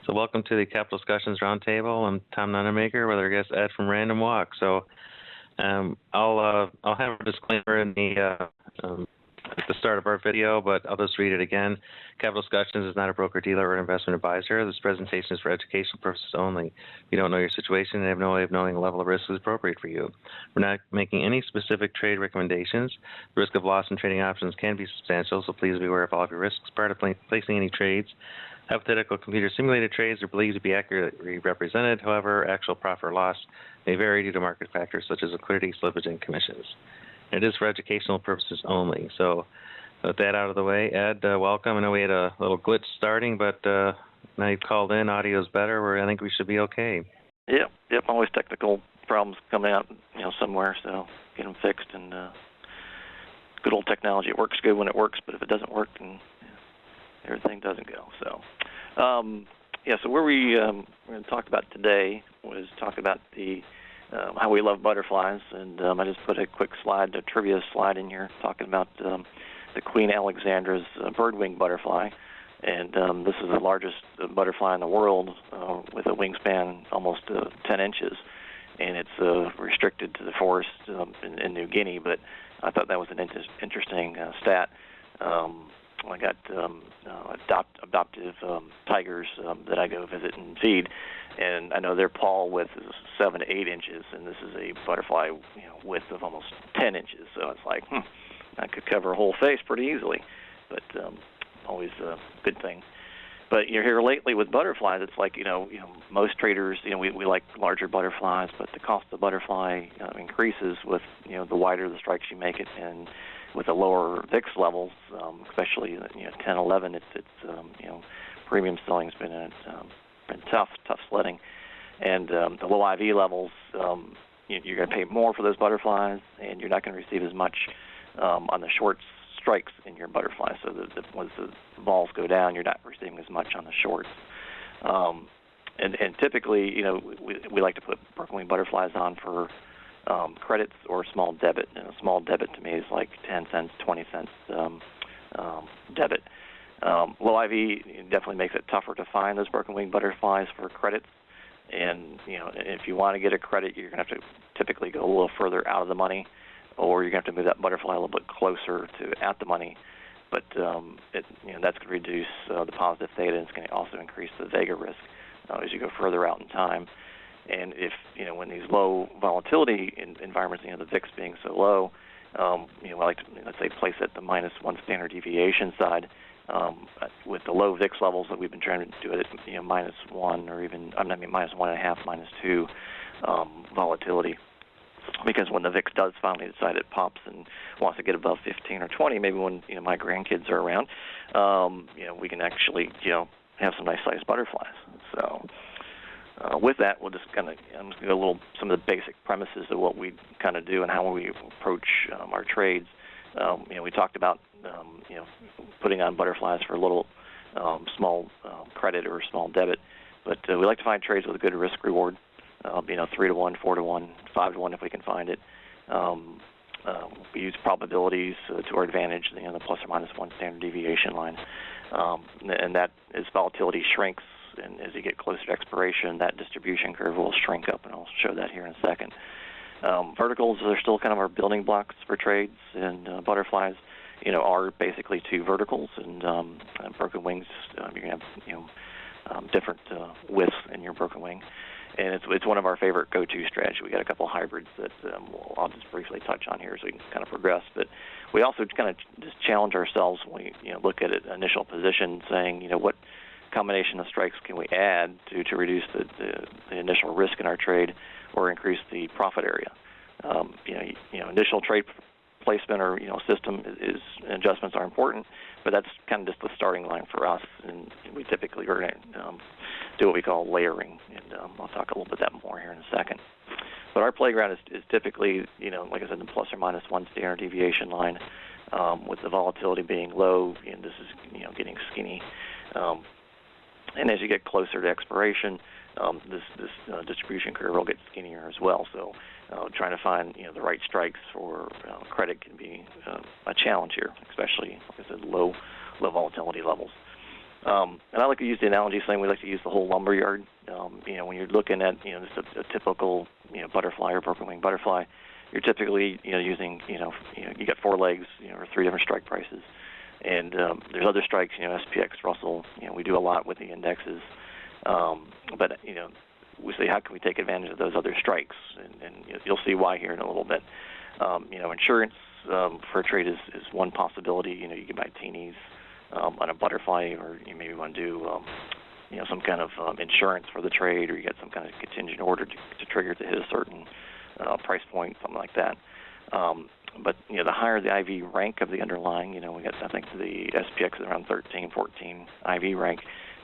So welcome to the Capital Discussions Roundtable. I'm Tom Nunemaker with our guest Ed from Random Walk. I'll have a disclaimer in the at the start of our video, but I'll just read it again. Capital Discussions is not a broker, dealer, or investment advisor. This presentation is for educational purposes only. If you don't know your situation and have no way of knowing the level of risk is appropriate for you. We're not making any specific trade recommendations. The risk of loss in trading options can be substantial, so please be aware of all of your risks prior to placing any trades. Hypothetical computer simulated trades are believed to be accurately represented. However, actual profit or loss may vary due to market factors such as liquidity, slippage, and commissions. It is for educational purposes only. So with that out of the way, Ed, welcome. I know we had a little glitch starting, but now you've called in. Audio's better. I think we should be okay. Yep. Always technical problems coming out, somewhere. So get them fixed. And good old technology. It works good when it works, but if it doesn't work, then everything doesn't go. So, So where we're going to talk about today was talk about the how we love butterflies, and I just put a quick slide, a trivia slide in here, talking about the Queen Alexandra's birdwing butterfly, and this is the largest butterfly in the world with a wingspan almost 10 inches, and it's restricted to the forest in New Guinea. But I thought that was an interesting stat. I got adoptive tigers that I go visit and feed, and I know their paw width is 7 to 8 inches, and this is a butterfly width of almost 10 inches. So it's like, I could cover a whole face pretty easily, but always a good thing. But you're here lately with butterflies. It's like most traders, we like larger butterflies, but the cost of the butterfly increases with the wider the strikes you make it, and with the lower VIX levels, especially 10, 11, it's premium selling's been tough sledding, and the low IV levels, you're going to pay more for those butterflies, and you're not going to receive as much on the short strikes in your butterfly. So once the balls go down, you're not receiving as much on the shorts. And typically, we like to put broken wing butterflies on for credits or small debit. And a small debit to me is like 10 cents, 20 cents debit. Low IV definitely makes it tougher to find those broken wing butterflies for credits. And if you want to get a credit, you're going to have to typically go a little further out of the money, or you're going to have to move that butterfly a little bit closer to at the money. But that's going to reduce the positive theta, and it's going to also increase the vega risk as you go further out in time. And if when these low volatility environments, the VIX being so low, I like to, let's say, place it at the -1 standard deviation side. With the low VIX levels that we've been trying to do it at -1 or even -1.5, -2 volatility. Because when the VIX does finally decide it pops and wants to get above 15 or 20, maybe when my grandkids are around, we can actually have some nice sized butterflies. So with that, we'll just I'm just going to go some of the basic premises of what we kind of do and how we approach our trades. We talked about putting on butterflies for a little small credit or small debit, but we like to find trades with a good risk reward. 3 to 1, 4 to 1, 5 to 1 if we can find it. We use probabilities to our advantage, the ±1 standard deviation line, and that as volatility shrinks and as you get closer to expiration, that distribution curve will shrink up, and I'll show that here in a second. Verticals are still kind of our building blocks for trades, and butterflies, are basically two verticals, and broken wings, you're going to have different widths in your broken wing. And it's one of our favorite go-to strategies. We got a couple of hybrids that I'll just briefly touch on here so we can kind of progress. But we also kind of just challenge ourselves when we look at an initial position, saying what combination of strikes can we add to reduce the initial risk in our trade or increase the profit area. Initial trade placement or system adjustments are important, but that's kind of just the starting line for us, and we typically are going to do what we call layering, and I'll talk a little bit that more here in a second. But our playground is typically, like I said, the ±1 standard deviation line, with the volatility being low, and this is getting skinny. And as you get closer to expiration, this distribution curve will get skinnier as well. So trying to find the right strikes for credit can be a challenge here, especially, like I said, low volatility levels. And I like to use the analogy saying we like to use the whole lumber yard. When you're looking at, just a typical, butterfly or broken wing butterfly, you're typically, using, you got 4 legs, or 3 different strike prices. And there's other strikes, SPX, Russell, we do a lot with the indexes. But we say, how can we take advantage of those other strikes? And you'll see why here in a little bit. Insurance for a trade is one possibility. You can buy teenies on a butterfly, or you maybe want to do, some kind of insurance for the trade, or you get some kind of contingent order to trigger it to hit a certain price point, something like that. But the higher the IV rank of the underlying, we got, I think the SPX is around 13, 14 IV rank.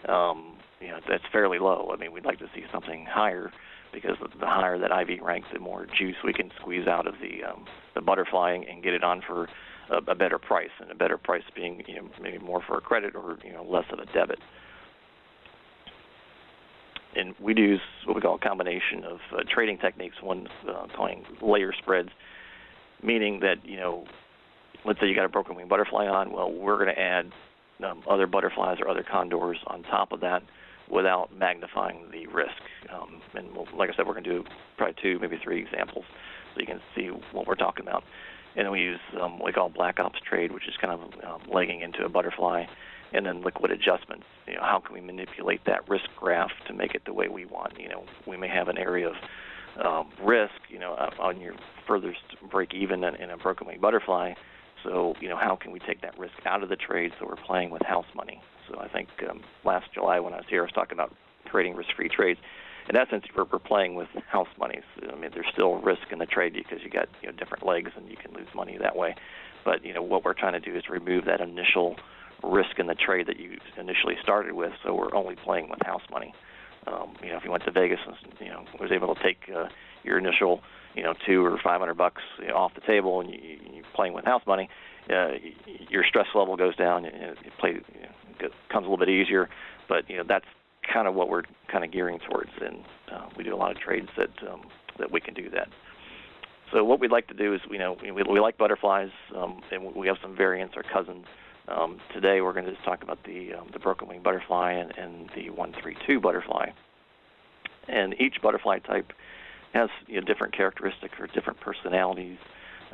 That's fairly low. I mean, we'd like to see something higher, because the higher that IV rank, the more juice we can squeeze out of the butterfly and get it on for a better price, and a better price being maybe more for a credit, or less of a debit. And we use what we call a combination of trading techniques. One calling layer spreads, meaning that let's say you got a broken wing butterfly on. Well, we're going to add other butterflies or other condors on top of that, without magnifying the risk. Like I said, we're going to do probably 2, maybe 3 examples, so you can see what we're talking about. And then we use what we call black ops trade, which is kind of legging into a butterfly, and then liquid adjustments. How can we manipulate that risk graph to make it the way we want? We may have an area of risk, on your furthest break even in a broken wing butterfly. So, how can we take that risk out of the trade, so we're playing with house money? So I think last July when I was here, I was talking about creating risk-free trades. In essence, we're playing with house money. So, I mean, there's still risk in the trade, because you got different legs, and you can lose money that way. But what we're trying to do is remove that initial risk in the trade that you initially started with. So we're only playing with house money. If you went to Vegas and was able to take your initial $200 or $500 off the table, and you're playing with house money, your stress level goes down, and it comes a little bit easier. But that's kind of what we're kind of gearing towards, and we do a lot of trades that we can do that. So what we'd like to do is, we like butterflies, and we have some variants or cousins. Today we're going to just talk about the broken wing butterfly and the 132 butterfly. And each butterfly type has different characteristics or different personalities,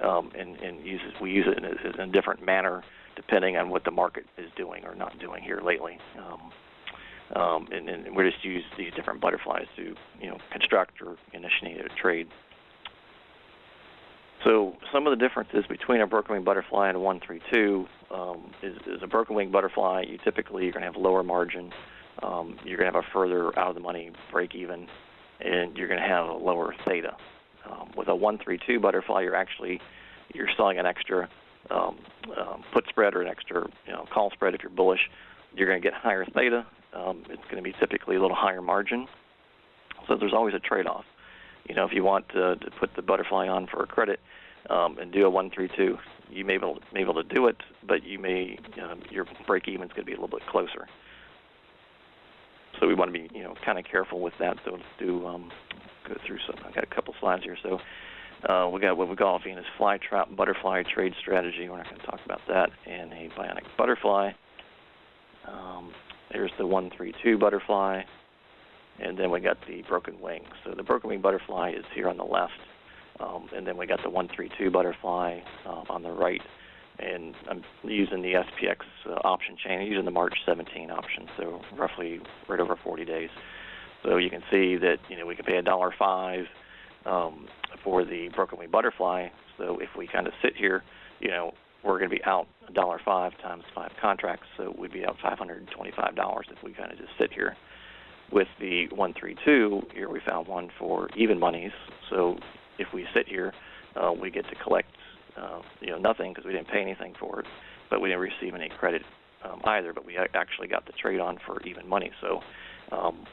and we use it in a different manner depending on what the market is doing or not doing here lately. And we just use these different butterflies to construct or initiate a trade. So some of the differences between a broken wing butterfly and a 132 is a broken wing butterfly. You're going to have lower margin. You're going to have a further out of the money break even, and you're going to have a lower theta. With a 132 butterfly, you're selling an extra put spread, or an extra call spread if you're bullish. You're going to get higher theta. It's going to be typically a little higher margin. So there's always a trade-off. If you want to put the butterfly on for a credit and do a 132, you may be able to do it, but your break even is going to be a little bit closer. So we want to be kind of careful with that. So let's go through some. I've got a couple slides here. So we got what we call a Venus flytrap butterfly trade strategy. We're not going to talk about that. And a bionic butterfly. There's the 132 butterfly. And then we got the broken wing. So the broken wing butterfly is here on the left. And then we got the 132 butterfly on the right. And I'm using the SPX option chain. I'm using the March 17 option, so roughly right over 40 days. So you can see that we can pay $1.05 for the broken wing butterfly. So if we kind of sit here, we're going to be out $1.05 times 5 contracts. So we'd be out $525 if we kind of just sit here. With the 132, here we found one for even monies. So if we sit here, we get to collect nothing, because we didn't pay anything for it, but we didn't receive any credit either. But we actually got the trade on for even money. So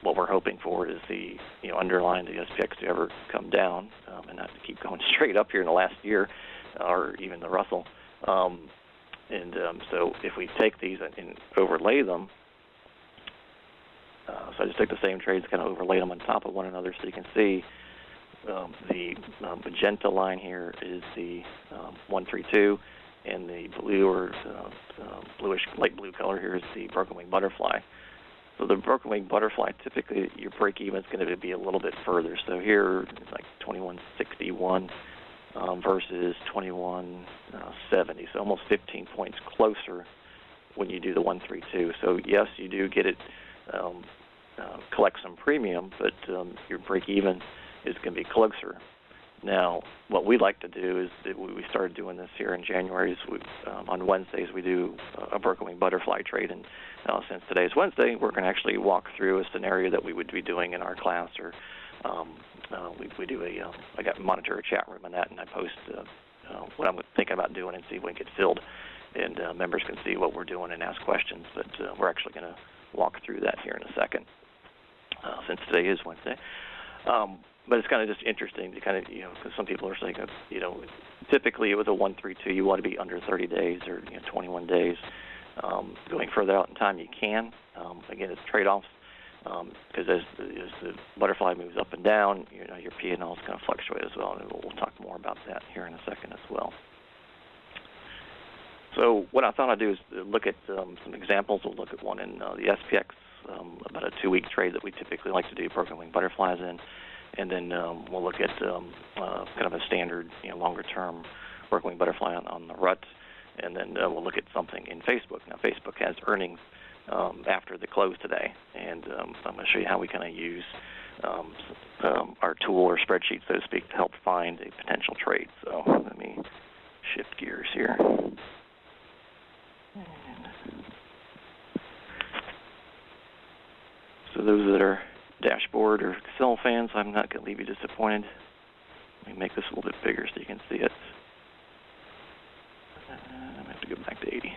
what we're hoping for is the underlying the SPX to ever come down and not to keep going straight up here in the last year, or even the Russell. So if we take these and overlay them. So I just took the same trades, kind of overlaid them on top of one another, so you can see the magenta line here is the 132, and the blue or bluish, light blue color here is the broken wing butterfly. So the broken wing butterfly, typically your break even is going to be a little bit further. So here it's like 2161 versus 2170, so almost 15 points closer when you do the 132. So yes, you do get it, collect some premium, but your break even is going to be closer. Now, what we like to do is that we started doing this here in January. Is on Wednesdays we do a broken wing butterfly trade, and since today is Wednesday, we're going to actually walk through a scenario that we would be doing in our class, or we do I got monitor a chat room on that, and I post what I'm thinking about doing and see when it gets filled, and members can see what we're doing and ask questions. But we're actually going to walk through that here in a second, since today is Wednesday. But it's kind of just interesting to kind of, because some people are saying, typically with a 132, you want to be under 30 days or 21 days. Going further out in time, you can. Again, it's trade-offs, because as the butterfly moves up and down, your P&L is going to fluctuate as well, and we'll talk more about that here in a second as well. So what I thought I'd do is look at some examples. We'll look at one in the SPX, about a 2-week trade that we typically like to do broken wing butterflies in. And then we'll look at kind of a standard, longer-term broken wing butterfly on the RUT. And then we'll look at something in Facebook. Now, Facebook has earnings after the close today. And I'm going to show you how we kind of use our tool or spreadsheet, so to speak, to help find a potential trade. So let me shift gears here. So those that are dashboard or Excel fans, I'm not going to leave you disappointed. Let me make this a little bit bigger so you can see it. I'm going to have to go back to 80.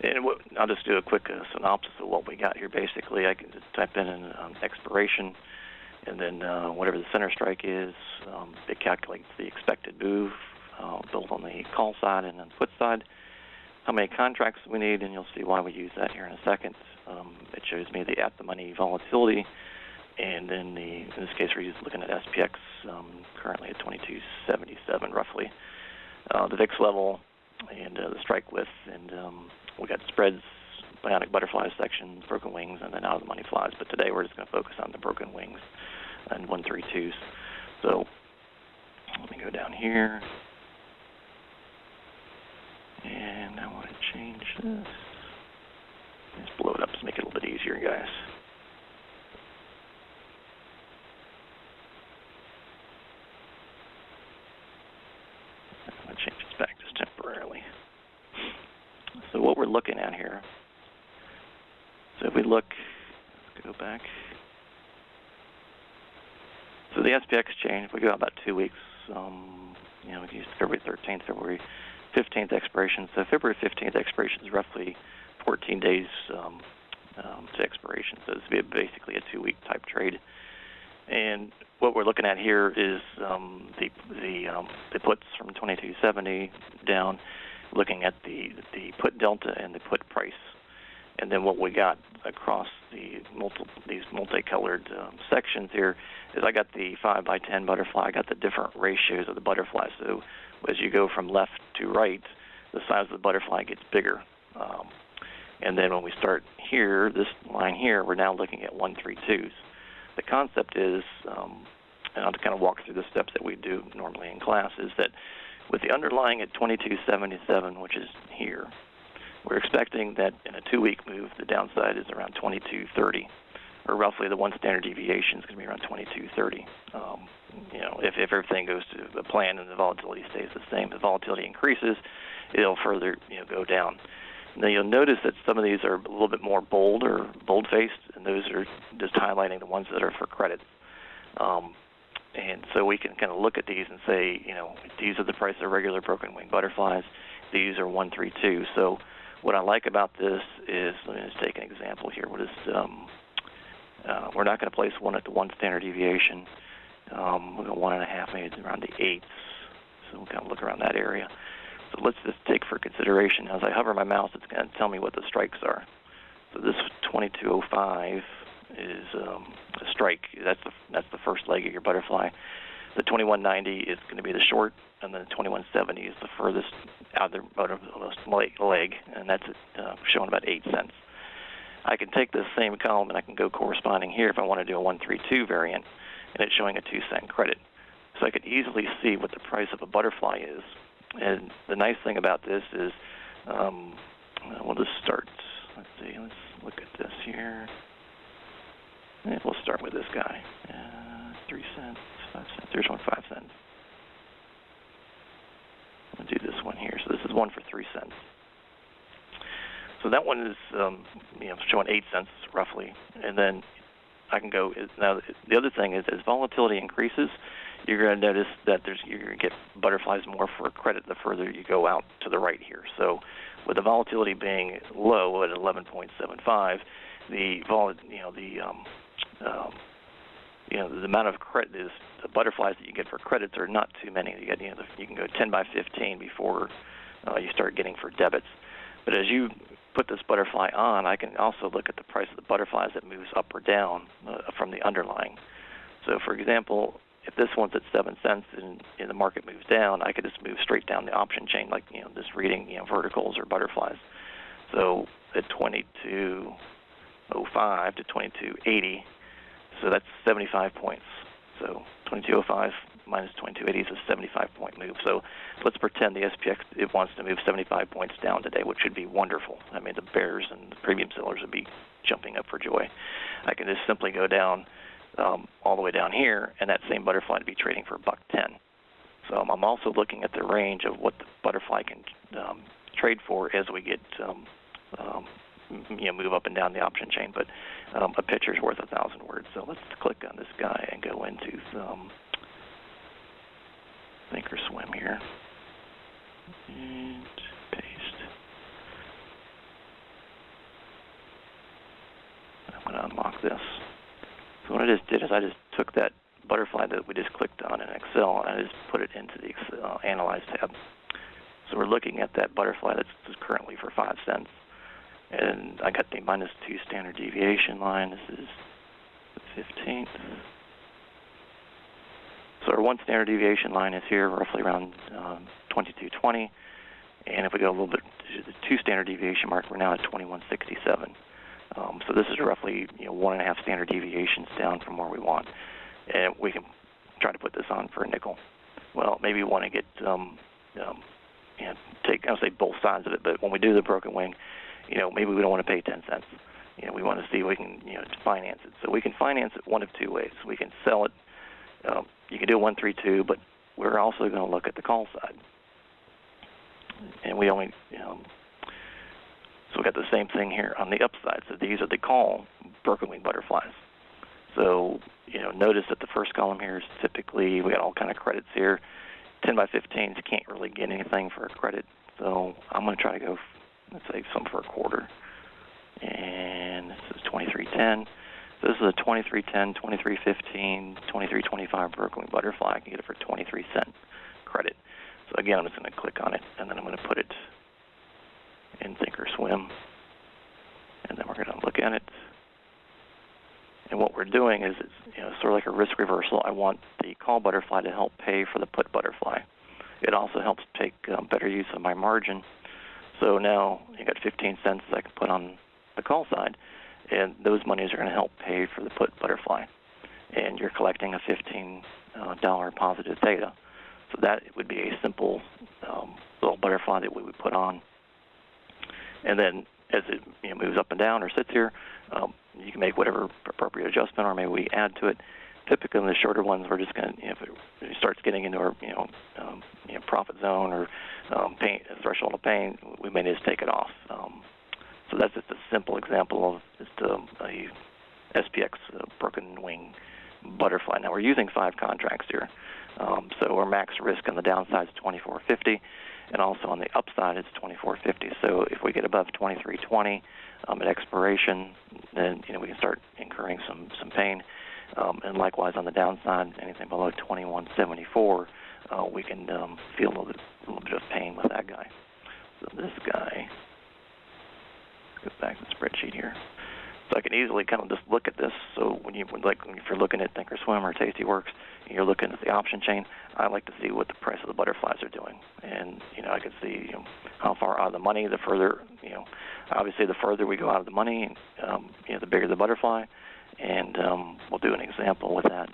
And I'll just do a quick synopsis of what we got here. Basically, I can just type in an expiration, and then whatever the center strike is, it calculates the expected move, both on the call side and on the put side, how many contracts we need, and you'll see why we use that here in a second. It shows me the at-the-money volatility, and then in this case we're just looking at SPX, currently at 2277 roughly. The VIX level and the strike width, and we got spreads, bionic butterfly sections, broken wings, and then out-of-the-money flies. But today we're just going to focus on the broken wings and 132s. So let me go down here, and I want to change this. Let's blow it up to make it a little bit easier, guys. I'm going to change this back just temporarily. So what we're looking at here, so if we look, let's go back. So the SPX change, we go out about 2 weeks. We can use February 13th, February 15th expiration. So February 15th expiration is roughly 14 days to expiration. So this would be basically a 2-week type trade. And what we're looking at here is the puts from 2270 down, looking at the put delta and the put price. And then what we got across these multicolored sections here is I got the 5x10 butterfly. I got the different ratios of the butterfly. So as you go from left to right, the size of the butterfly gets bigger. And then when we start here, this line here, we're now looking at 132s. The concept is, and I'll kind of walk through the steps that we do normally in class, is that with the underlying at 2277, which is here, we're expecting that in a 2-week move, the downside is around 2230, or roughly the one standard deviation is going to be around 2230. If everything goes to the plan and the volatility stays the same, the volatility increases, it'll further go down. Now you'll notice that some of these are a little bit more bold or bold-faced, and those are just highlighting the ones that are for credit. And so we can kind of look at these and say, these are the price of regular broken wing butterflies. These are 132. So what I like about this is, let me just take an example here. We're not going to place one at the one standard deviation. We'll go 1.5, maybe around the 8s. So we'll kind of look around that area. So let's just take for consideration, as I hover my mouse, it's going to tell me what the strikes are. So this 2205 is a strike. That's the first leg of your butterfly. The 2190 is going to be the short, and then the 2170 is the furthest out of the leg, and that's showing about 8 cents. I can take this same column and I can go corresponding here if I want to do a 132 variant, and it's showing a 2-cent credit. So I could easily see what the price of a butterfly is. And the nice thing about this is, we'll just start. Let's see. Let's look at this here. And we'll start with this guy. 3 cents, 5 cents. Here's one 5 cents. We'll do this one here. So this is one for 3 cents. So that one is showing 8 cents roughly, and then I can go. Now the other thing is, as volatility increases, you're going to notice that you're going to get butterflies more for credit the further you go out to the right here. So with the volatility being low at 11.75, the amount of credit is the butterflies that you get for credits are not too many. You can go 10 by 15 before you start getting for debits. But as you put this butterfly on, I can also look at the price of the butterflies that moves up or down from the underlying. So, for example, if this one's at 7 cents and the market moves down, I could just move straight down the option chain, like just reading verticals or butterflies. So at 22.05 to 22.80, so that's 75 points. So 22.05 minus 22.80 is a 75-point move. So let's pretend the SPX it wants to move 75 points down today, which would be wonderful. I mean, the bears and the premium sellers would be jumping up for joy. I can just simply go down all the way down here, and that same butterfly would be trading for $1.10. So I'm also looking at the range of what the butterfly can trade for as we get move up and down the option chain. But a picture's worth 1,000 words. So let's click on this guy and go into Thinkorswim here and paste. I'm going to unlock this. So what I just did is I just took that butterfly that we just clicked on in Excel and I just put it into the Excel Analyze tab. So we're looking at that butterfly that's currently for 5 cents. And I got the -2 standard deviation line. This is the 15th. So our 1 standard deviation line is here, roughly around 22.20. And if we go a little bit to the 2 standard deviation mark, we're now at 21.67. So this is roughly 1.5 standard deviations down from where we want. And we can try to put this on for a nickel. Well, maybe we want to get take, I'll say both sides of it, but when we do the broken wing, maybe we don't want to pay 10 cents. We want to see if we can, finance it. So we can finance it one of 2 ways. We can sell it. You can do a 132, but we're also going to look at the call side. And we only, so we got the same thing here on the upside. So these are the call broken wing butterflies. So, notice that the first column here is typically, we got all kind of credits here. 10 by 15s, you can't really get anything for a credit. So I'm going to try to go, let's say, some for a quarter. And this is 23.10. So this is a 23.10, 23.15, 23.25 broken wing butterfly. I can get it for 23-cent credit. So again, I'm just going to click on it, and then I'm going to put it in Thinkorswim. And then we're going to look at it. And what we're doing is it's sort of like a risk reversal. I want the call butterfly to help pay for the put butterfly. It also helps take better use of my margin. So now you got 15 cents that I can put on the call side, and those monies are going to help pay for the put butterfly. And you're collecting a $15 positive theta. So that would be a simple little butterfly that we would put on. And then as it moves up and down or sits here, you can make whatever appropriate adjustment, or maybe we add to it. Typically, in the shorter ones, we're just going to, if it starts getting into our, profit zone or threshold of pain, we may just take it off. So that's just a simple example of just a SPX broken wing butterfly. Now we're using 5 contracts here, so our max risk on the downside is 24.50, and also on the upside it's 24.50. So if we get above 23.20 at expiration, then we can start incurring some pain. And likewise on the downside, anything below 21.74, we can feel a little bit of pain with that guy. So this guy, let's go back to the spreadsheet here. So I can easily kind of just look at this. So if you're looking at Thinkorswim or Tastyworks, and you're looking at the option chain, I like to see what the price of the butterflies are doing, and I can see how far out of the money. The further, obviously the further we go out of the money, the bigger the butterfly, and we'll do an example with that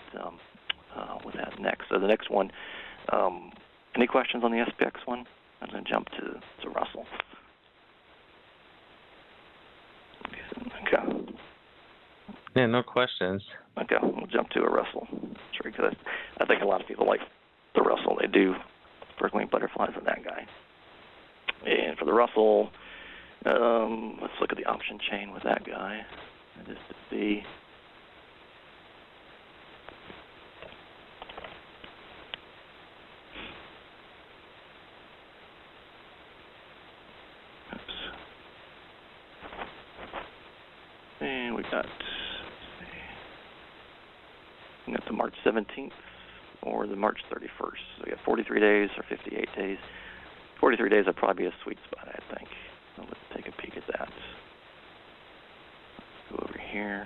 next. So the next one, any questions on the SPX one? I'm going to jump to Russell. Okay. Yeah, no questions. Okay, we'll jump to a Russell. Sure, because I think a lot of people like the Russell. They do sparkling butterflies on that guy. And for the Russell, let's look at the option chain with that guy just to see. And we got the March 17th or the March 31st. So we got 43 days or 58 days. 43 days would probably be a sweet spot, I think. So let's take a peek at that. Let's go over here.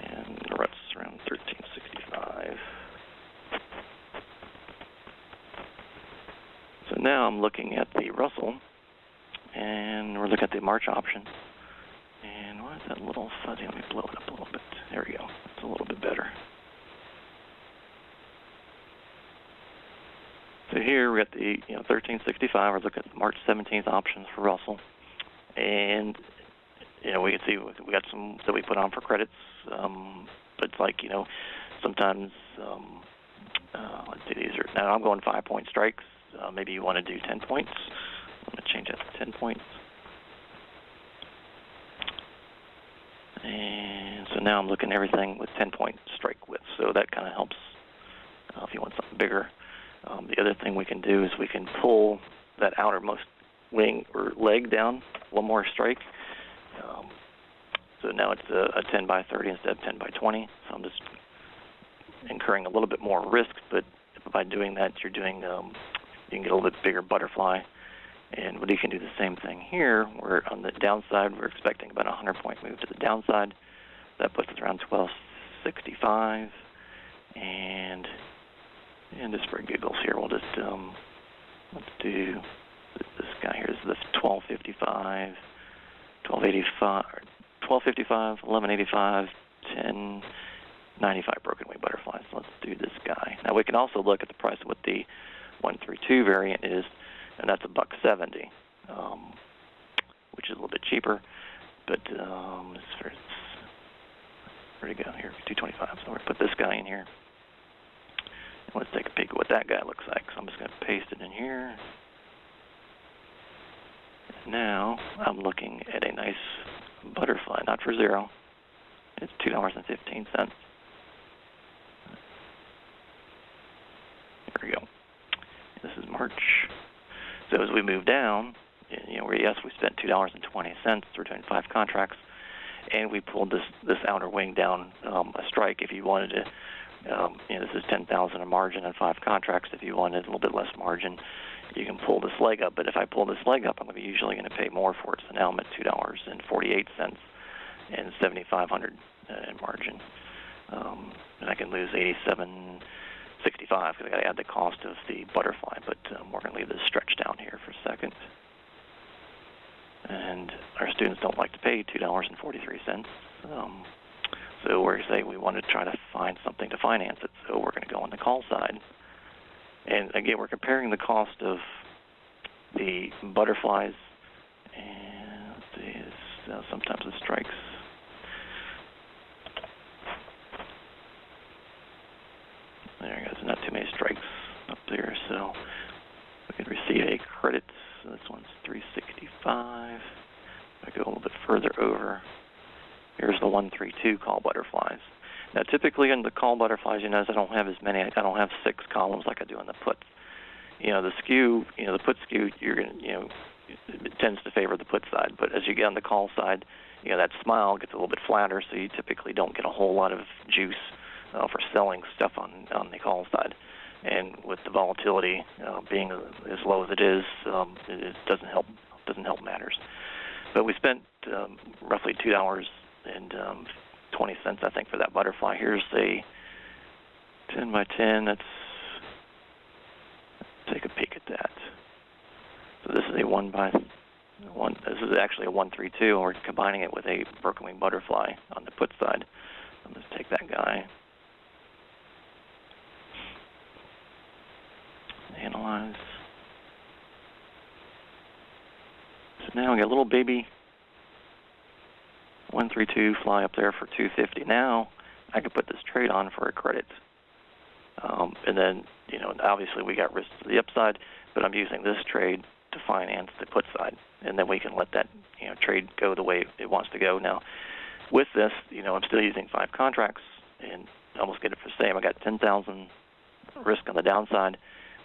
And the rut's around 1365. So now I'm looking at the Russell, and we're looking at the March option. And why is that a little fuzzy? Let me blow it up a little bit. There we go. It's a little bit better. So here we got the 1365. We're looking at the March 17th options for Russell, and we can see we got some that we put on for credits. But it's like sometimes let's see, these are now I'm going 5-point strikes. Maybe you want to do 10 points. I'm going to change that to 10 points. And so now I'm looking at everything with 10-point strike width. So that kind of helps if you want something bigger. The other thing we can do is we can pull that outermost wing or leg down one more strike. So now it's a 10 by 30 instead of 10 by 20. So I'm just incurring a little bit more risk, but by doing that, you're doing you can get a little bit bigger butterfly. And you can do the same thing here, where on the downside, we're expecting about a 100-point move to the downside. That puts us around 1265. And just for giggles here, we'll just, let's do this guy here. This is the 1255, 1285, 1255, 1185, 1095 broken wing butterflies. So let's do this guy. Now we can also look at the price of what the 132 variant is, and that's $170, which is a little bit cheaper. But where'd it go here? 225. So we're gonna put this guy in here. And let's take a peek at what that guy looks like. So I'm just gonna paste it in here. And now I'm looking at a nice butterfly, not for zero. It's $2.15. There we go. This is March. So as we move down, we spent $2.20. We're doing 5 contracts, and we pulled this outer wing down a strike. If you wanted to, this is $10,000 a margin on 5 contracts. If you wanted a little bit less margin, you can pull this leg up. But if I pull this leg up, I'm usually going to pay more for it. So now I'm at $2.48 and $7,500 in margin, and I can lose $87.65 because I got to add the cost of the butterfly. But we're going to leave this stretch down here for a second. And our students don't like to pay $2.43. So we're saying we want to try to find something to finance it. So we're going to go on the call side. And again, we're comparing the cost of the butterflies. And let's see, sometimes it strikes. There you go. So not too many strikes up there. So we can receive a credit. So this one's $365. I go a little bit further over. Here's the 132 call butterflies. Now, typically in the call butterflies, I don't have as many. I don't have 6 columns like I do in the puts. The skew, the put skew, you're going to, it tends to favor the put side. But as you get on the call side, that smile gets a little bit flatter, so you typically don't get a whole lot of juice for selling stuff on the call side. And with the volatility being as low as it is, it doesn't help matters. But we spent roughly $2.20, I think, for that butterfly. Here's a 10 by 10. Let's take a peek at that. So this is a 1 by 1. This is actually a 132, and we're combining it with a broken wing butterfly on the put side. So let's take that guy. Analyze. So now we got a little baby 132 fly up there for 250. Now I can put this trade on for a credit, and then obviously we got risk to the upside, but I'm using this trade to finance the put side, and then we can let that trade go the way it wants to go. Now with this, I'm still using 5 contracts and almost get it for the same. I got 10,000 risk on the downside.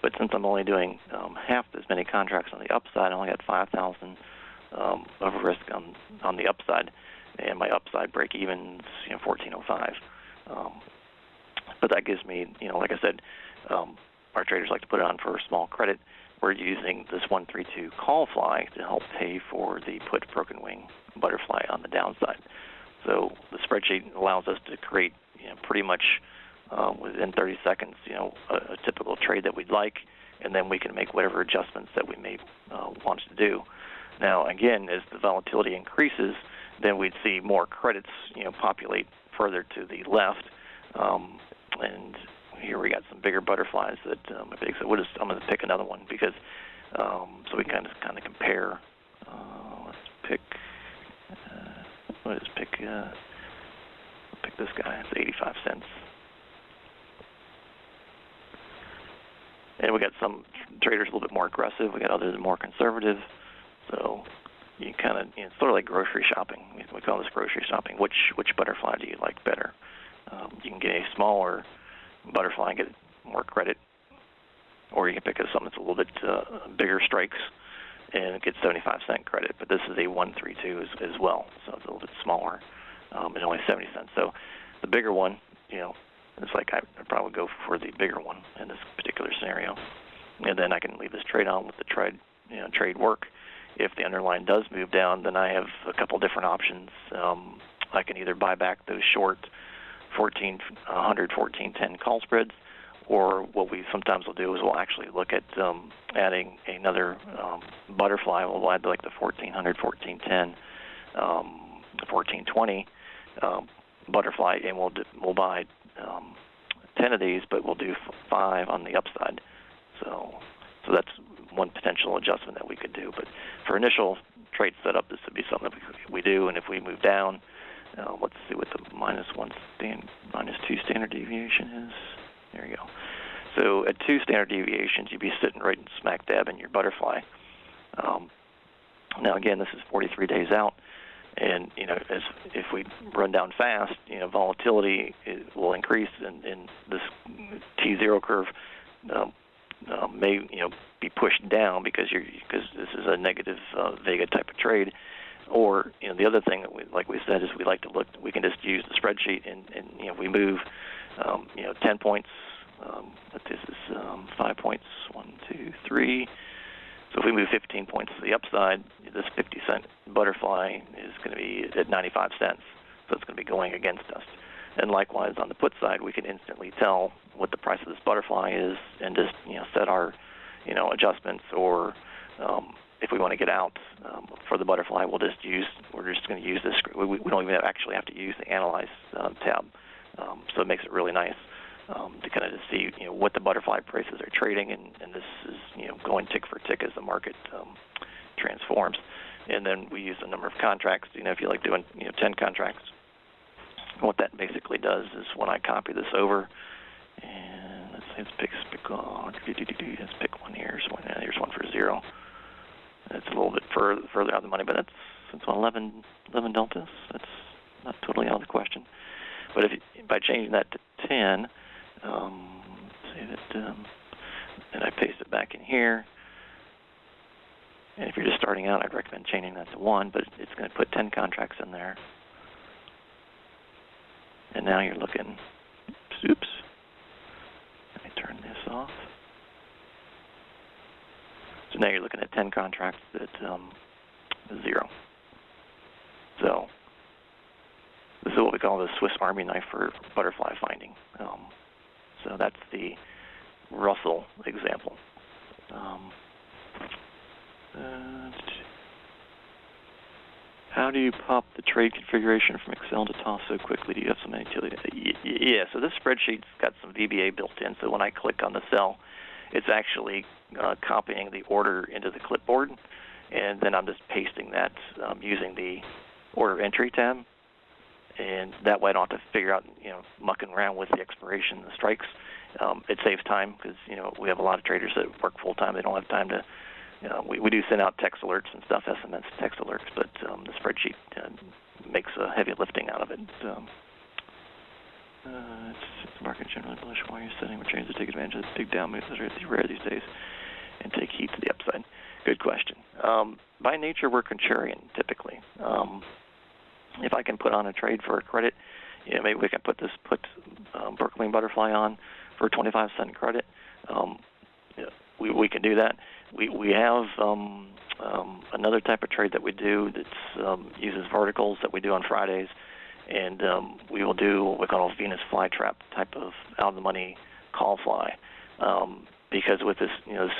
But since I'm only doing half as many contracts on the upside, I only got 5,000 of risk on the upside, and my upside break even is 1405. But that gives me, like I said, our traders like to put it on for a small credit. We're using this 132 call fly to help pay for the put broken wing butterfly on the downside. So the spreadsheet allows us to create pretty much within 30 seconds, a typical trade that we'd like, and then we can make whatever adjustments that we may want to do. Now, again, as the volatility increases, then we'd see more credits, populate further to the left. And here we got some bigger butterflies that I'm going to pick another one because so we kind of compare. Let's pick. Pick this guy. It's 85 cents. And we got some traders a little bit more aggressive. We got others more conservative. So you kind of, it's sort of like grocery shopping. We call this grocery shopping. Which butterfly do you like better? You can get a smaller butterfly and get more credit, or you can pick something that's a little bit bigger strikes and get 75-cent credit. But this is a 132 as well, so it's a little bit smaller and only 70 cents. So the bigger one, it's like I'd probably go for the bigger one in this particular scenario, and then I can leave this trade on with the trade work. If the underlying does move down, then I have a couple different options. I can either buy back those short 1400, 1410 call spreads, or what we sometimes will do is we'll actually look at adding another butterfly. We'll add like the 1400, 1410, 1420 butterfly, and we'll buy 10 of these, but we'll do 5 on the upside. So that's one potential adjustment that we could do. But for initial trade setup, this would be something that we do. And if we move down, let's see what the -2 standard deviation is. There you go. So at 2 standard deviations, you'd be sitting right smack dab in your butterfly. Now again, this is 43 days out. And if we run down fast, volatility will increase, and this T0 curve may be pushed down because this is a negative Vega type of trade. Or the other thing that we said is we like to look. We can just use the spreadsheet, and if we move 10 points. But this is 5 points. 1, 2, 3. So if we move 15 points to the upside, this 50-cent butterfly is going to be at 95 cents. So it's going to be going against us. And likewise, on the put side, we can instantly tell what the price of this butterfly is and just set our adjustments. Or if we want to get out for the butterfly, we're just going to use this. We don't even actually have to use the Analyze tab. So it makes it really nice to kind of see what the butterfly prices are trading, and this is going tick for tick as the market transforms. And then we use a number of contracts. If you like doing 10 contracts, what that basically does is when I copy this over, and let's pick one here. So here's one for 0. It's a little bit further out of the money, but it's 11 deltas. That's not totally out of the question. But by changing that to 10, say that, and I paste it back in here. And if you're just starting out, I'd recommend changing that to 1, but it's going to put 10 contracts in there. And now you're looking, off. So now you're looking at 10 contracts at 0. So this is what we call the Swiss Army knife for butterfly finding. So that's the Russell example. How do you pop the trade configuration from Excel to TOS so quickly? Do you have some utility? Yeah, so this spreadsheet's got some VBA built in, so when I click on the cell, it's actually copying the order into the clipboard, and then I'm just pasting that using the order entry tab, and that way I don't have to figure out, mucking around with the expiration and the strikes. It saves time because, we have a lot of traders that work full-time. They don't have time to, we do send out text alerts and stuff, SMS text alerts, but the spreadsheet makes a heavy lifting out of it. It's the market generally bullish while you're setting trades to take advantage of the big down moves that are rare these days and take heat to the upside. Good question. By nature, we're contrarian typically. If I can put on a trade for a credit, maybe we can put Berkeley Butterfly on for a 25-cent credit. We can do that. We have another type of trade that we do that uses verticals that we do on Fridays, and we will do what we call a Venus flytrap type of out-of-the-money call fly. Because with this,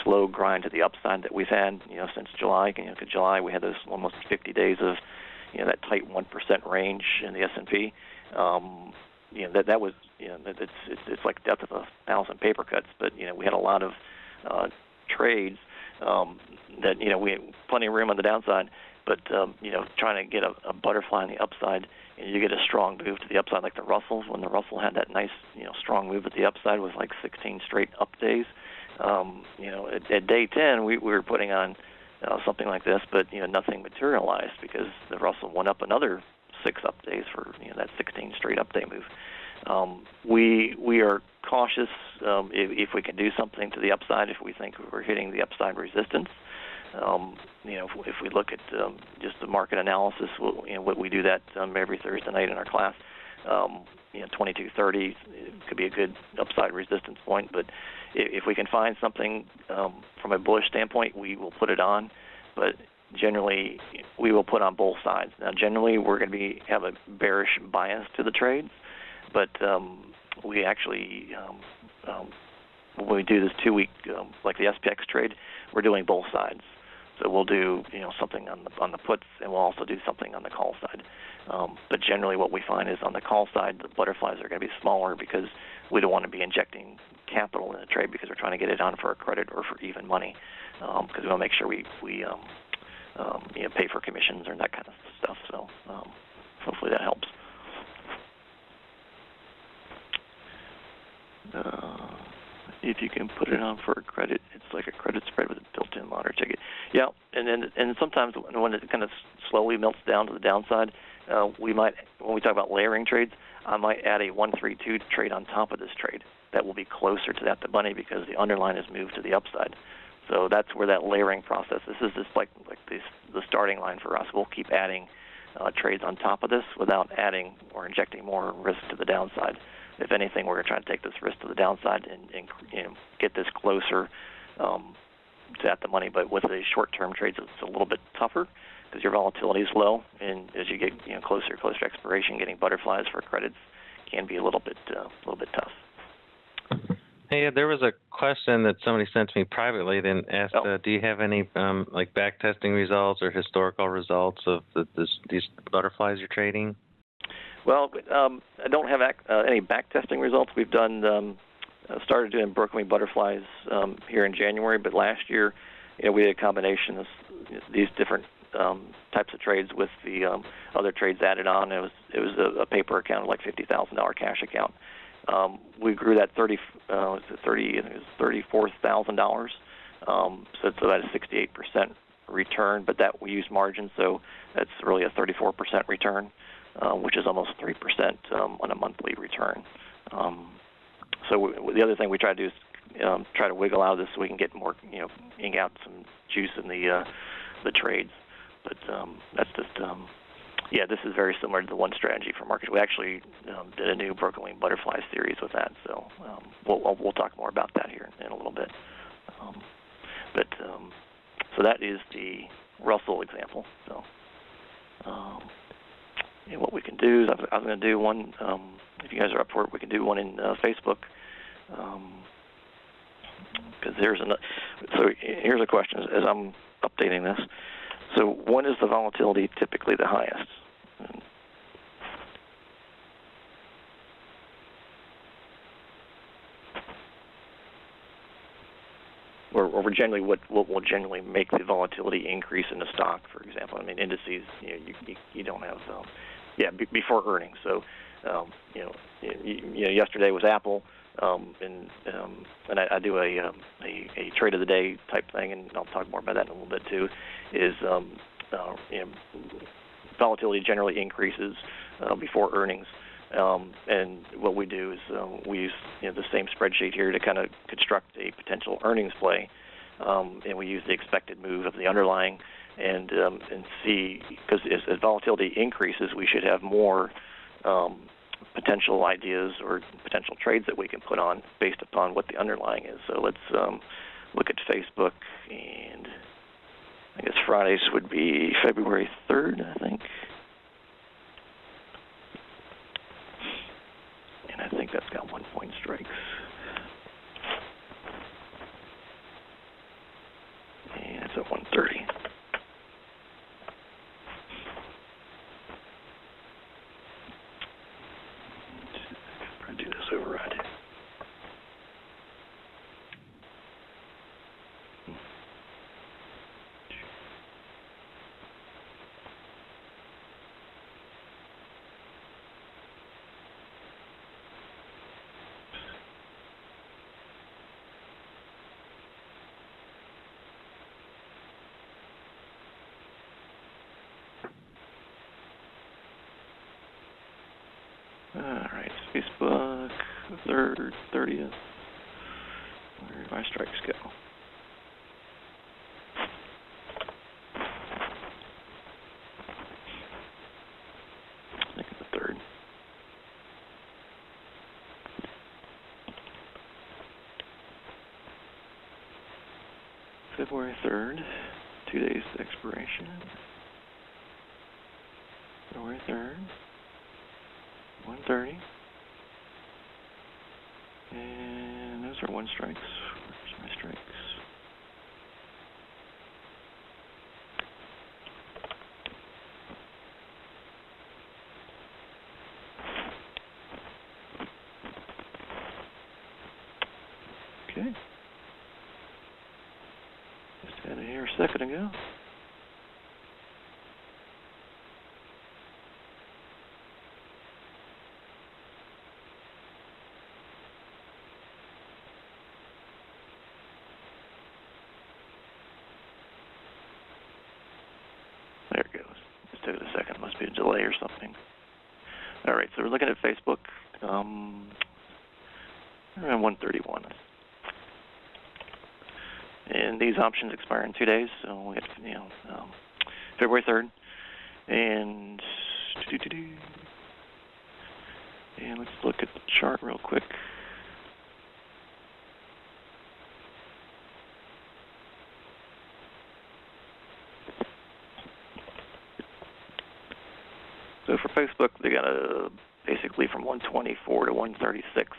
slow grind to the upside that we've had, since July, July we had those almost 50 days of, that tight 1% range in the S&P. That was, it's like death of 1,000 paper cuts. But we had a lot of trades that we had plenty of room on the downside, but trying to get a butterfly on the upside, and you get a strong move to the upside like the Russells. When the Russell had that nice strong move at the upside with like 16 straight up days. At day 10 we were putting on something like this, but nothing materialized because the Russell went up another 6 up days for that 16 straight up day move. We are cautious if we can do something to the upside, if we think we're hitting the upside resistance. If we look at just the market analysis, we do that every Thursday night in our class. 2230 could be a good upside resistance point, but if we can find something from a bullish standpoint, we will put it on. But generally, we will put on both sides. Now, generally, we're going to have a bearish bias to the trades, but we actually, when we do this 2-week, like the SPX trade, we're doing both sides. So we'll do something on the puts, and we'll also do something on the call side. But generally, what we find is on the call side, the butterflies are going to be smaller because we don't want to be injecting capital in the trade because we're trying to get it on for a credit or for even money, because we want to make sure we pay for commissions or that kind of stuff. So hopefully that helps. If you can put it on for a credit, it's like a credit spread with a built-in monitor ticket. Yeah, and sometimes when it kind of slowly melts down to the downside, we might, when we talk about layering trades, I might add a 132 trade on top of this trade that will be closer to that the money because the underline has moved to the upside. So that's where that layering process. This is just like the starting line for us. We'll keep adding trades on top of this without adding or injecting more risk to the downside. If anything, we're going to try to take this risk to the downside and get this closer to at the money. But with the short-term trades, it's a little bit tougher because your volatility is low, and as you get closer to expiration, getting butterflies for credits can be a little bit tough. Hey, there was a question that somebody sent to me privately. Then asked, do you have any like back testing results or historical results of these butterflies you're trading? Well, I don't have any back testing results. We've done started doing Berkeley butterflies here in January, but last year, we had a combination of these different types of trades with the other trades added on. It was a paper account, like $50,000 cash account. We grew that $34,000. So it's about a 68% return, but that we use margin, so that's really a 34% return. Which is almost 3% on a monthly return. So the other thing we try to do is try to wiggle out of this so we can get more, ink out some juice in the trades. But that's just Yeah, this is very similar to the one strategy for market. We actually did a new broken wing butterfly series with that, so we'll talk more about that here in a little bit. So that is the Russell example. So and what we can do is I was going to do one. If you guys are up for it, we can do one in Facebook. Because so here's a question as I'm updating this. So when is the volatility typically the highest? Or generally, what will generally make the volatility increase in the stock, for example? I mean, indices, you don't have, before earnings. So, yesterday was Apple, and I do a trade of the day type thing, and I'll talk more about that in a little bit too. Is volatility generally increases before earnings. And what we do is we use the same spreadsheet here to kind of construct a potential earnings play, and we use the expected move of the underlying, and see, because as volatility increases, we should have more potential ideas or potential trades that we can put on based upon what the underlying is. So let's look at Facebook, and I guess Fridays would be February 3rd, I think. I think that's got 1 point strikes. And it's at 130. I'll do this override. All right, Facebook, 3rd, 30th. Where did my strikes go? I think it's the 3rd. February 3rd, 2 days to expiration. February 3rd. 130, and those are 1 strikes. Where's my strikes? Okay. Just had it here a second ago. There it goes. Just took it a second. Must be a delay or something. All right, so we're looking at Facebook around 131. And these options expire in 2 days, so we have February 3rd. And let's look at the chart real quick. So for Facebook, they got basically from 124 to 136.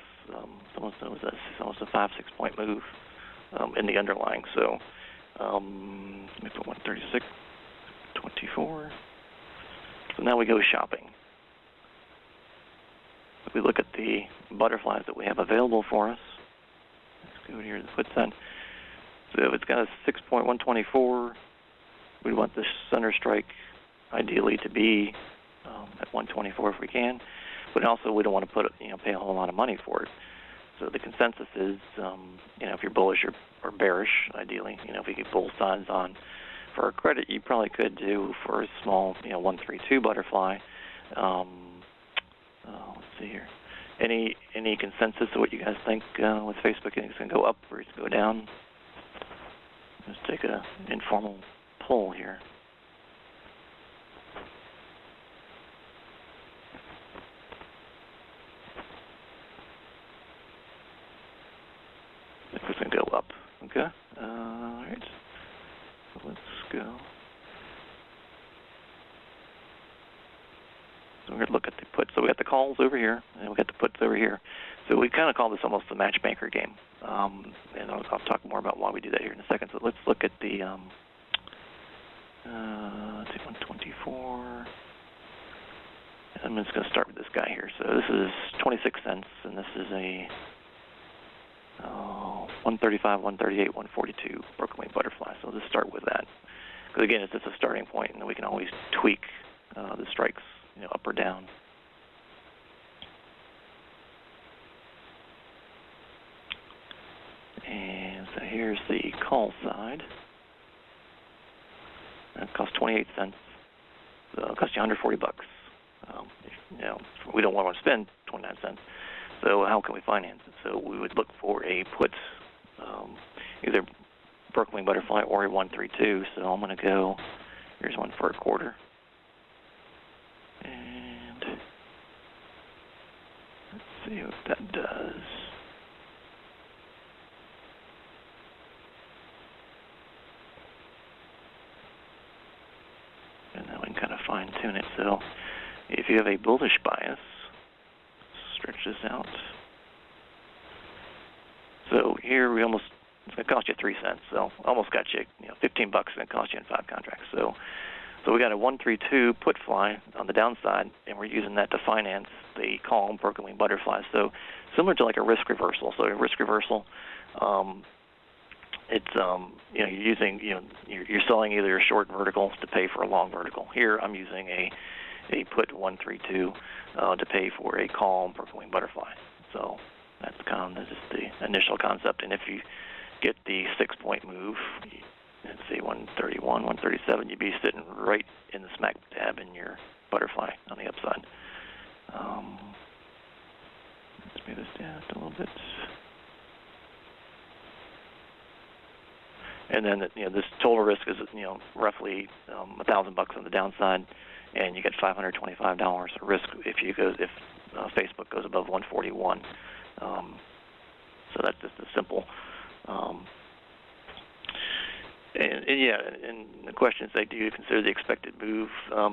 Almost a 5-6 point move in the underlying. So let me put 136, 24. So now we go shopping. If we look at the butterflies that we have available for us, let's go here to the put sign. So if it's got a 6 point 124, we want the center strike ideally to be at 124 if we can, but also we don't want to pay a whole lot of money for it. So the consensus is, if you're bullish or bearish, ideally, if you get both sides on for a credit, you probably could do for a small, 132 butterfly. Let's see here. Any consensus of what you guys think with Facebook? Is it going to go up or is it going to go down? Let's take an informal poll here. calls over here, and we got the puts over here. So we kind of call this almost the matchmaker game. And I'll talk more about why we do that here in a second. So let's look at the 124. I'm just going to start with this guy here. So this is 26 cents, and this is a 135, 138, 142 broken wing butterfly. So let's start with that. Because again, it's just a starting point, and then we can always tweak the strikes, up or down. And so here's the call side. That costs 28 cents. So it costs you 140 bucks. We don't want to spend 29 cents. So how can we finance it? So we would look for a put, either broken wing butterfly or a 132. So I'm going to go. Here's one for a quarter. And let's see what that does. And then we can kind of fine tune it. So if you have a bullish bias, stretch this out. So here it's going to cost you 3 cents. So almost got you, 15 bucks, and it cost you in 5 contracts. So we got a 132 put fly on the downside, and we're using that to finance the call broken wing butterfly. So similar to like a risk reversal. So a risk reversal, it's you're using you're selling either a short vertical to pay for a long vertical. Here I'm using a put 132 to pay for a call broken wing butterfly. So that's kind of just the initial concept. And if you get the 6-point move, let's see, 131, 137, you'd be sitting right in the smack dab in your butterfly on the upside. Let's move this down a little bit. And then this total risk is roughly $1,000 on the downside, and you get $525 risk if Facebook goes above 141. So that's just a simple. And the question is, do you consider the expected move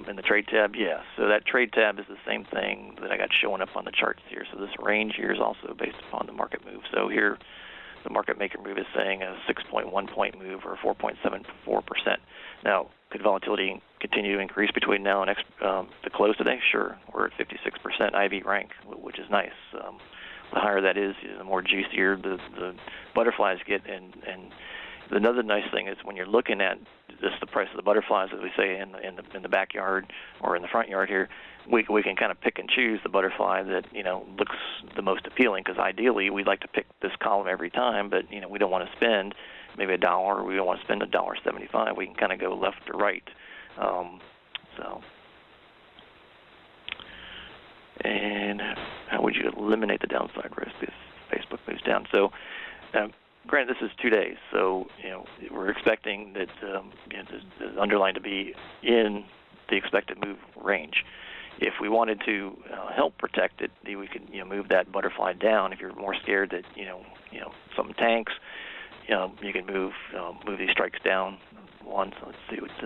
in the trade tab? Yes. So that trade tab is the same thing that I got showing up on the charts here. So this range here is also based upon the market move. So here, the market maker move is saying a 6.1 point move or 4.74%. Now, could volatility continue to increase between now and the close today? Sure. We're at 56% IV rank, which is nice. The higher that is, the more juicier the butterflies get. And another nice thing is when you're looking at just the price of the butterflies, as we say in the backyard or in the front yard here, we can kind of pick and choose the butterfly that looks the most appealing. Because ideally, we'd like to pick this column every time, but we don't want to spend maybe $1, or we don't want to spend $1.75. We can kind of go left to right. And how would you eliminate the downside risk if Facebook moves down? So, granted, this is 2 days, so we're expecting that the underlying to be in the expected move range. If we wanted to help protect it, we could move that butterfly down. If you're more scared that something tanks, you can move these strikes down one. So let's see what's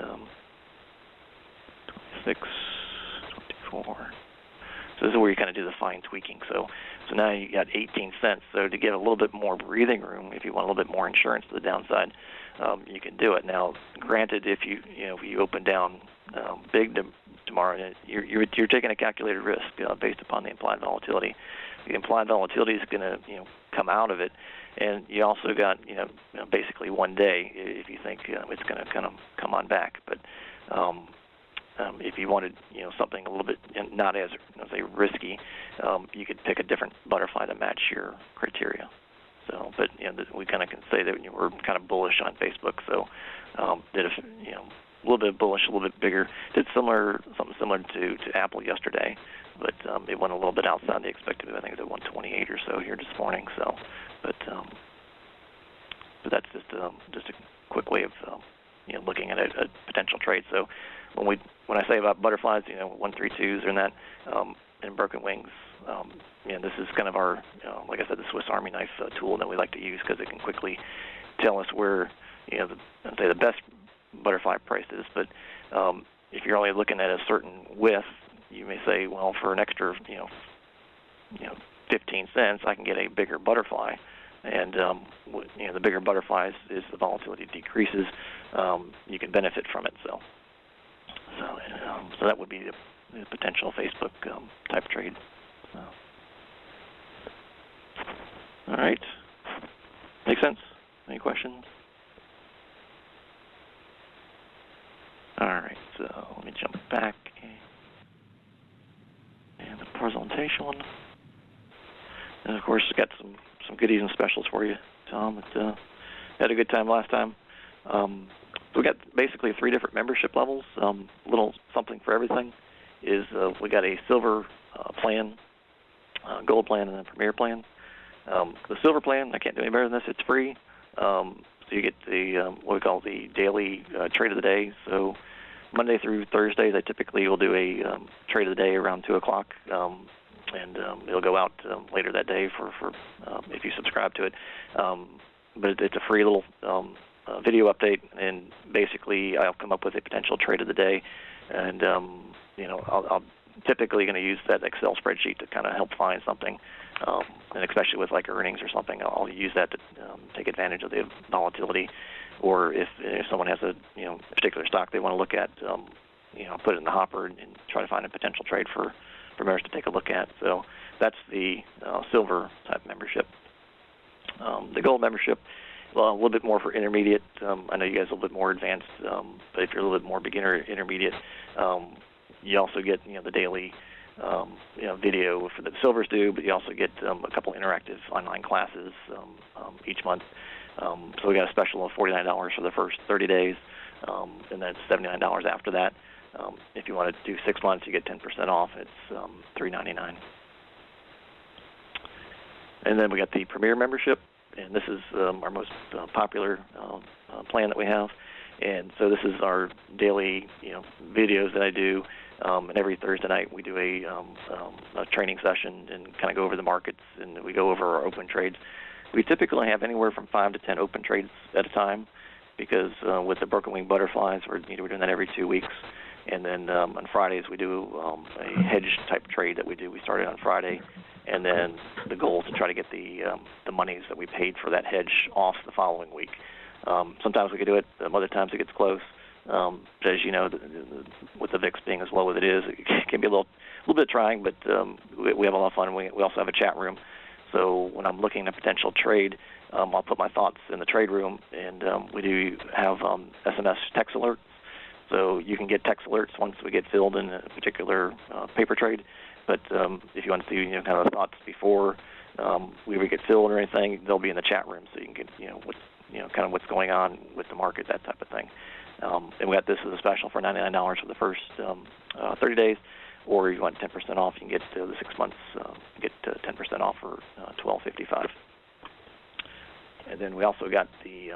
26, 24. So this is where you kind of do the fine tweaking. So now you got 18 cents. So to get a little bit more breathing room, if you want a little bit more insurance to the downside, you can do it. Now, granted, if you open down big tomorrow, you're taking a calculated risk based upon the implied volatility. The implied volatility is going to come out of it, and you also got basically 1 day if you think it's going to kind of come on back. But if you wanted something a little bit not as risky, you could pick a different butterfly to match your criteria. So, but we kind of can say that we're kind of bullish on Facebook. So, did a little bit bullish, a little bit bigger. Did something similar to Apple yesterday, but it went a little bit outside the expected move. I think it was at 128 or so here this morning. So, but that's just a quick way of looking at a potential trade. So when I say about butterflies, 132s and that, and broken wings, this is kind of our, like I said, the Swiss Army knife tool that we like to use because it can quickly tell us where, the best butterfly price is. But if you're only looking at a certain width, you may say, well, for an extra, 15 cents, I can get a bigger butterfly. And the bigger butterfly is the volatility decreases. You can benefit from it. So that would be the potential Facebook type trade. So. All right. Make sense? Any questions? All right. So let me jump back and the presentation. And of course, got some goodies and specials for you, Tom. Had a good time last time. We got basically 3 different membership levels. Little something for everything. We got a silver plan, gold plan, and a premier plan. The silver plan, I can't do any better than this. It's free. So you get the what we call the daily trade of the day. So Monday through Thursdays, I typically will do a trade of the day around 2 o'clock. And it'll go out later that day for if you subscribe to it. But it's a free little video update, and basically I'll come up with a potential trade of the day, and I'll typically going to use that Excel spreadsheet to kind of help find something, and especially with like earnings or something, I'll use that to take advantage of the volatility, or if someone has a particular stock they want to look at, put it in the hopper and try to find a potential trade for members to take a look at. So that's the silver type membership. The gold membership, well, a little bit more for intermediate. I know you guys are a little bit more advanced, but if you're a little bit more beginner intermediate, you also get the daily video for the silvers do, but you also get a couple interactive online classes each month. So we got a special of $49 for the first 30 days, and then it's $79 after that. If you want to do 6 months, you get 10% off. It's $3.99. And then we got the Premier membership, and this is our most popular plan that we have. And so this is our daily, videos that I do. And every Thursday night we do a training session and kind of go over the markets, and we go over our open trades. We typically have anywhere from 5 to 10 open trades at a time, because with the broken wing butterflies, we're doing that every 2 weeks. And then on Fridays we do a hedge type trade that we do. We started on Friday, and then the goal is to try to get the monies that we paid for that hedge off the following week. Sometimes we can do it. Other times it gets close. As you know, with the VIX being as low as it is, it can be a little bit trying. But we have a lot of fun. We also have a chat room. So when I'm looking at a potential trade, I'll put my thoughts in the trade room, and we do have SMS text alerts. So you can get text alerts once we get filled in a particular paper trade. But if you want to see kind of the thoughts before we ever get filled or anything, they'll be in the chat room, so you can get kind of what's going on with the market, that type of thing. And we got this as a special for $99 for the first 30 days, or if you want 10% off, you can get the 6 months get 10% off for $12.55. And then we also got the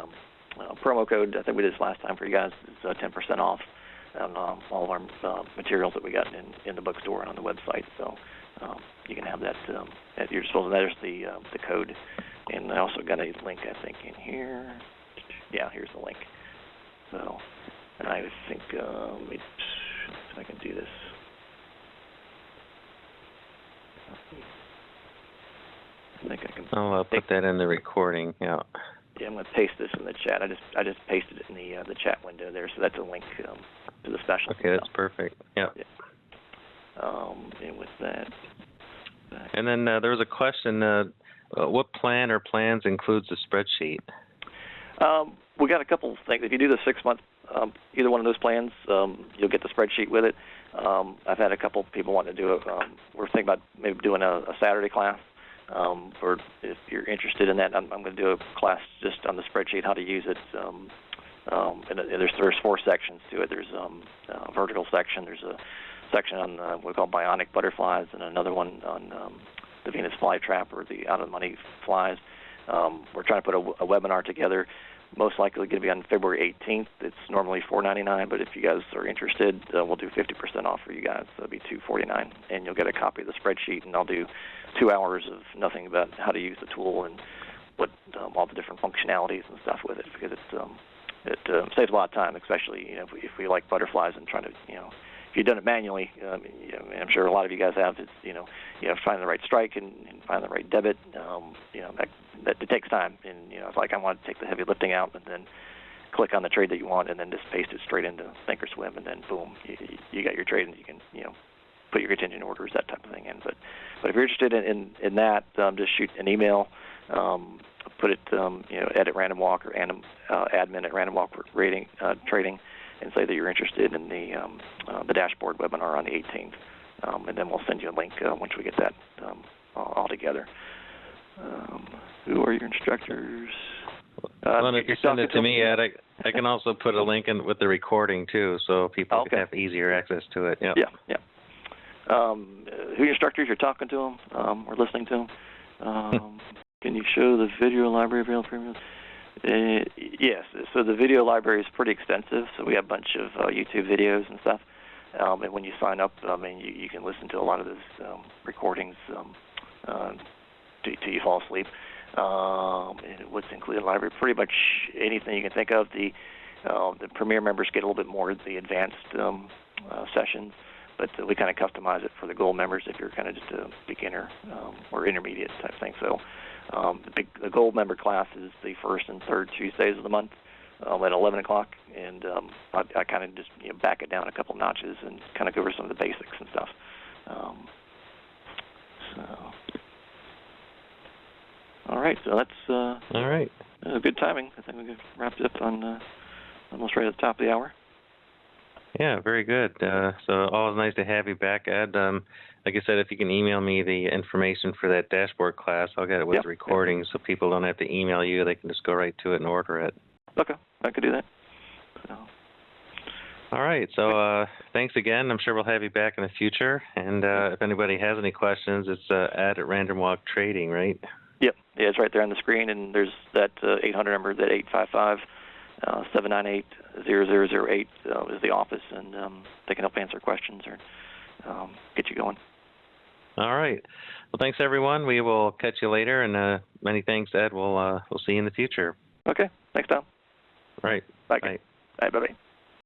promo code. I think we did this last time for you guys. It's 10% off on all of our materials that we got in the bookstore and on the website. So you can have that at your disposal. There's the code. And I also got a link, I think, in here. Yeah, here's the link. So, and I think, if I can do this. I think I can. I'll put that in the recording. Yeah. Yeah, I'm going to paste this in the chat. I just pasted it in the chat window there, so that's a link to the special. Okay, that's perfect. Yeah. And with that. And then there was a question. What plan or plans includes the spreadsheet? We got a couple of things. If you do the 6 month, either one of those plans, you'll get the spreadsheet with it. I've had a couple of people wanting to do it. We're thinking about maybe doing a Saturday class. For if you're interested in that, I'm going to do a class just on the spreadsheet, how to use it. And there's 4 sections to it. There's a vertical section. There's a section on what we call bionic butterflies, and another one on the Venus flytrap, or the out-of-the-money flies. We're trying to put a webinar together. Most likely going to be on February 18th. It's normally $4.99, but if you guys are interested, we'll do 50% off for you guys. So it'll be $2.49, and you'll get a copy of the spreadsheet, and I'll do 2 hours of nothing about how to use the tool and what all the different functionalities and stuff with it, because it saves a lot of time, especially if we like butterflies and trying to you've done it manually, I'm sure a lot of you guys have. It's find the right strike and find the right debit. That it takes time, and it's like I want to take the heavy lifting out, and then click on the trade that you want, and then just paste it straight into Thinkorswim, and then boom, you got your trade, and you can put your contingent orders, that type of thing in. But if you're interested in that, just shoot an email. Put it at Random Walk or admin at Random Walk Trading, and say that you're interested in the dashboard webinar on the 18th, and then we'll send you a link once we get that all together. Who are your instructors? Well, if you send it to me, Ed, I can also put a link in with the recording too, so people can have easier access to it. Yep. Yeah. Who your instructors? You're talking to them or listening to them? Can you show the video library available for premium? Yes. So the video library is pretty extensive. So we have a bunch of YouTube videos and stuff. And when you sign up, you can listen to a lot of those recordings till you fall asleep. And what's included in the library? Pretty much anything you can think of. The Premier members get a little bit more of the advanced sessions, but we kind of customize it for the Gold members if you're kind of just a beginner or intermediate type thing. So the Gold member class is the first and third Tuesdays of the month at 11 o'clock, and I kind of just back it down a couple notches and kind of go over some of the basics and stuff. All right, so that's all right. Good timing. I think we wrapped it up on almost right at the top of the hour. Yeah, very good. So always nice to have you back, Ed. Like I said, if you can email me the information for that dashboard class, I'll get it with the recording so people don't have to email you. They can just go right to it and order it. Okay, I could do that. So. All right, so thanks again. I'm sure we'll have you back in the future. And if anybody has any questions, it's Ed at Random Walk Trading, right? Yep. Yeah, it's right there on the screen, and there's that 800 number, that 855-798-0008 is the office, and they can help answer questions or get you going. All right. Well, thanks, everyone. We will catch you later, and many thanks, Ed. We'll see you in the future. Okay. Thanks, Tom. All right. Bye. Bye. Bye. Bye-bye.